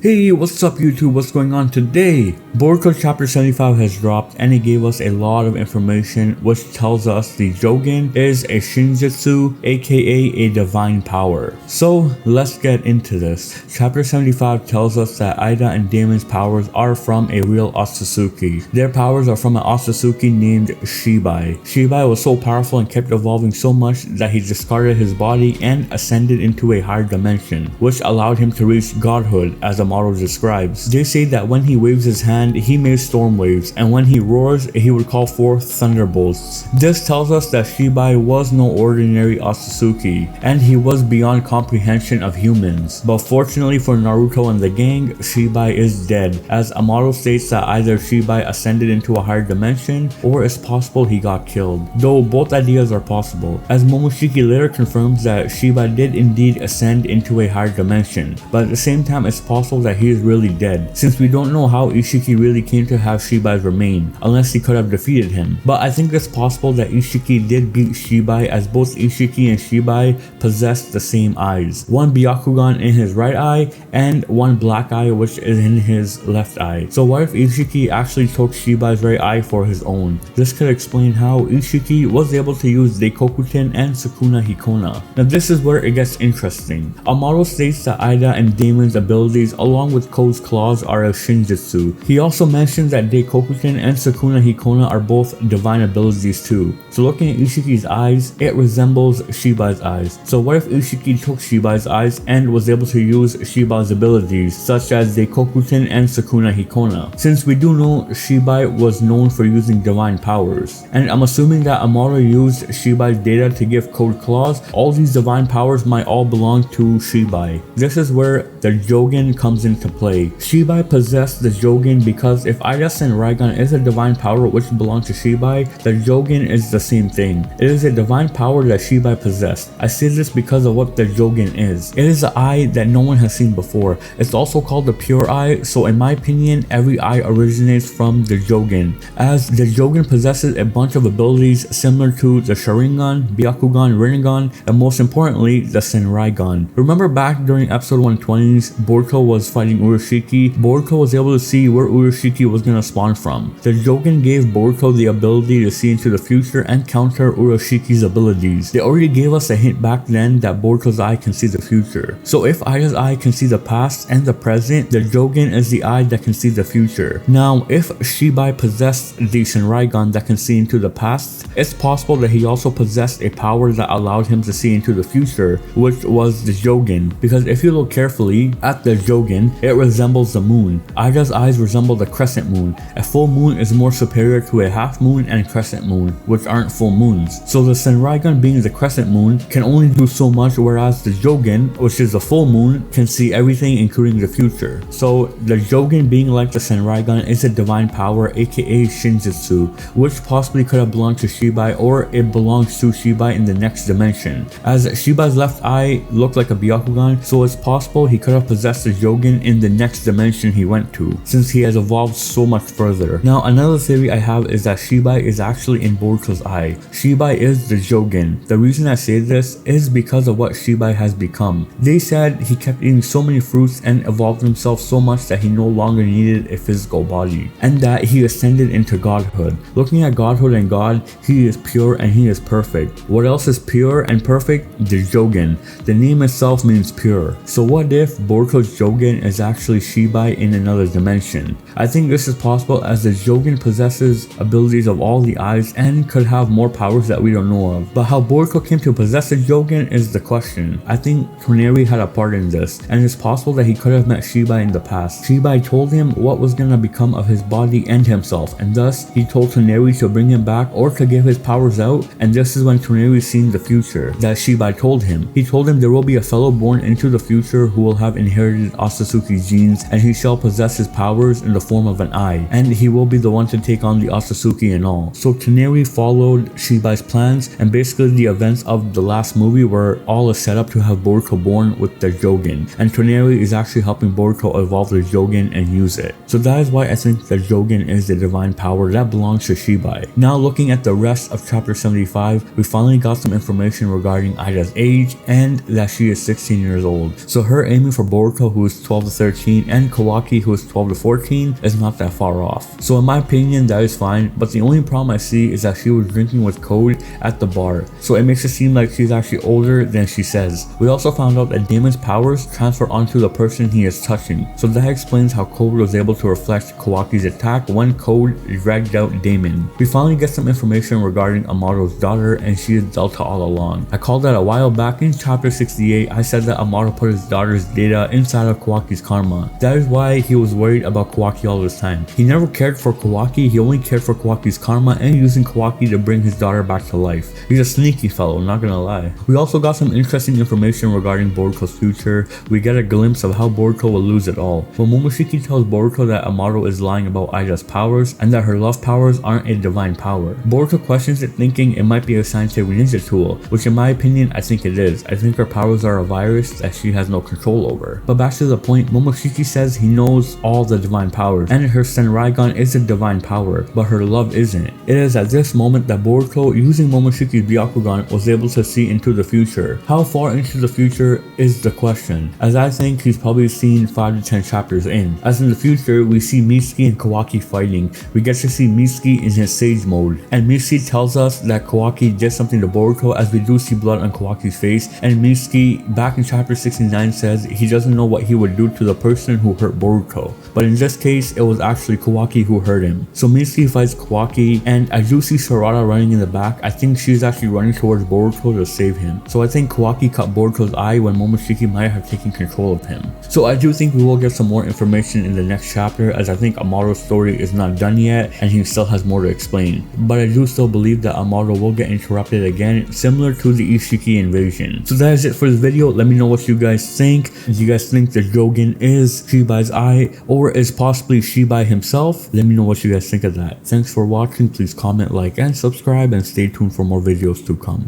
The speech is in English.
Hey, what's up YouTube? What's going on today? Boruto Chapter 75 has dropped and it gave us a lot of information which tells us the Jougan is a Shinjutsu, aka a divine power. So let's get into this. Chapter 75 tells us that Eida and Damon's powers are from a real Otsutsuki. Their powers are from an Otsutsuki named Shibai. Shibai was so powerful and kept evolving so much that he discarded his body and ascended into a higher dimension, which allowed him to reach godhood, as the model describes. They say that when he waves his hand, he made storm waves, and when he roars, he would call forth thunderbolts. This tells us that Shibai was no ordinary Otsutsuki, and he was beyond comprehension of humans. But fortunately for Naruto and the gang, Shibai is dead, as a model states that either Shibai ascended into a higher dimension, or it's possible he got killed. Though both ideas are possible, as Momoshiki later confirms that Shibai did indeed ascend into a higher dimension, but at the same time it's possible that he is really dead, since we don't know how Ishiki really came to have Shibai's remain, unless he could have defeated him. But I think it's possible that Ishiki did beat Shibai, as both Ishiki and Shibai possess the same eyes. One Byakugan in his right eye, and one black eye which is in his left eye. So what if Ishiki actually took Shibai's right eye for his own? This could explain how Ishiki was able to use Deikokuten and Sukuna Hikona. Now this is where it gets interesting. A model states that Eida and Damon's abilities along with Ko's claws are a Shinjutsu. He also mentions that Deikokuten and Sukuna Hikona are both divine abilities too. So looking at Ishiki's eyes, it resembles Shibai's eyes. So what if Ishiki took Shibai's eyes and was able to use Shibai's abilities such as Deikokuten and Sukuna Hikona? Since we do know Shibai was known for using divine powers, and I'm assuming that Amaro used Shibai's data to give Code Claws, all these divine powers might all belong to Shibai. This is where the Jogan comes into play. Shibai possessed the Jogan because if Eida Senraigan is a divine power which belongs to Shibai, the Jogan is the same thing. It is a divine power that Shibai possessed. I say this because of what the Jogan is. It is an eye that no one has seen before. It's also called the pure eye, so in my opinion, every eye originates from the Jogan, as the Jogan possesses a bunch of abilities similar to the Sharingan, Byakugan, Rinnegan, and most importantly, the Senraigan. Remember back during episode 120s, Boruto was fighting Uroshiki. Boruto was able to see where Uroshiki was going to spawn from. The Jogan gave Boruto the ability to see into the future and counter Uroshiki's abilities. They already gave us a hint back then that Boruto's eye can see the future. So if Aida's eye can see the past and the present, the Jogan is the eye that can see the future. Now, if Shibai possessed the Senraigan that can see into the past, it's possible that he also possessed a power that allowed him to see into the future, which was the Jogan. Because if you look carefully at the Jogan, it resembles the moon. Aida's eyes resemble the crescent moon. A full moon is more superior to a half moon and crescent moon, which aren't full moons. So the Senraigan, being the crescent moon, can only do so much, whereas the Jogan, which is the full moon, can see everything including the future. So the Jogan, being like the Senraigan, is a divine power, aka Shinjutsu, which possibly could have belonged to Shibai, or it belongs to Shibai in the next dimension. As Shibai's left eye looked like a Byakugan, so it's possible he could have possessed the Jogan in the next dimension he went to, since he has evolved so much further. Now another theory I have is that Shibai is actually in Boruto's eye. Shibai is the Jogan. The reason I say this is because of what Shibai has become. They said he kept eating so many fruits and evolved himself so much that he no longer needed a physical body, and that he ascended into godhood. Looking at godhood and God, he is pure and he is perfect. What else is pure and perfect? The Jogan. The name itself means pure. So what if Boruto's Jogan is actually Shibai in another dimension? I think this is possible, as the Jogan possesses abilities of all the eyes and could have more powers that we don't know of. But how Boruto came to possess the Jogan is the question. I think Toneri had a part in this, and it's possible that he could have met Shibai in the past. Shibai told him what was gonna become of his body and himself, and thus he told Toneri to bring him back or to give his powers out, and this is when Toneri seen the future that Shibai told him. He told him there will be a fellow born into the future who will have inherited Otsutsuki's genes, and he shall possess his powers in the form of an eye, and he will be the one to take on the Otsutsuki and all. So Toneri followed Shibai's plans, and basically the events of the last movie were all a setup to have Boruto born with the Jogan, and Toneri is actually helping Boruto evolve the Jogan and use it. So that is why I think the Jogan is the divine power that belongs to Shibai. Now looking at the rest of chapter 75, we finally got some information regarding Aida's age and that she is 16 years old. So her aiming for Boruto, who is 12 12 to 13, and Kawaki, who is 12 to 14, is not that far off. So in my opinion, that is fine, but the only problem I see is that she was drinking with Code at the bar, so it makes it seem like she's actually older than she says. We also found out that Damon's powers transfer onto the person he is touching, so that explains how Code was able to reflect Kawaki's attack when Code dragged out Damon. We finally get some information regarding Amaro's daughter, and she is Delta all along. I called that a while back in chapter 68. I said that Amaro put his daughter's data inside of Kawaki's karma. That is why he was worried about Kawaki all this time. He never cared for Kawaki, he only cared for Kawaki's karma and using Kawaki to bring his daughter back to life. He's a sneaky fellow, not gonna lie. We also got some interesting information regarding Boruto's future. We get a glimpse of how Boruto will lose it all. When Momoshiki tells Boruto that Amaro is lying about Eida's powers and that her love powers aren't a divine power, Boruto questions it, thinking it might be a scientific ninja tool, which in my opinion I think it is. I think her powers are a virus that she has no control over. But back to the point, Momoshiki says he knows all the divine powers, and her Senraigan is a divine power, but her love isn't. It is at this moment that Boruto, using Momoshiki's Byakugan, was able to see into the future. How far into the future is the question, as I think he's probably seen 5 to 10 chapters in. As in the future, we see Mitsuki and Kawaki fighting. We get to see Mitsuki in his Sage mode, and Mitsuki tells us that Kawaki did something to Boruto, as we do see blood on Kawaki's face, and Mitsuki back in chapter 69 says he doesn't know what he would do to the person who hurt Boruto, but in this case it was actually Kawaki who hurt him. So Mitsuki fights Kawaki, and I do see Sarada running in the back. I think she's actually running towards Boruto to save him. So I think Kawaki cut Boruto's eye when Momoshiki might have taken control of him. So I do think we will get some more information in the next chapter, as I think Amaro's story is not done yet and he still has more to explain. But I do still believe that Amaro will get interrupted again, similar to the Ishiki invasion. So that is it for this video. Let me know what you guys think. Do you guys think the Jogan is Shibai's eye, or is possibly Shibai himself? Let me know what you guys think of that. Thanks for watching. Please comment, like, and subscribe, and stay tuned for more videos to come.